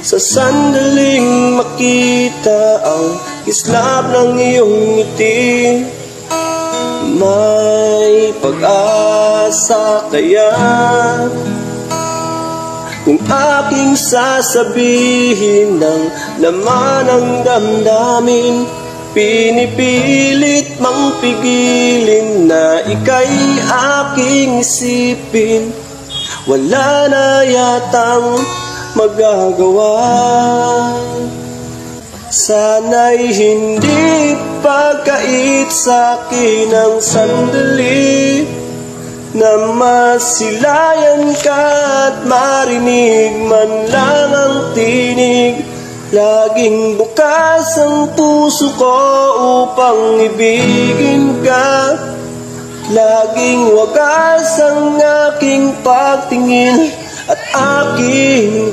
Sa sandaling makita ang kislap ng iyong ngiti, may pag-asa kaya kung aking sasabihin ng laman ng damdamin? Pinipilit mang pigilin na ika'y aking isipin, wala na yatang magagawa. Sana'y hindi pagkait sa'kin ang sandali na masilayan ka at marinig man lang ang tinig. Laging bukas ang puso ko upang ibigin ka. Laging wagas ang aking pagtingin at aking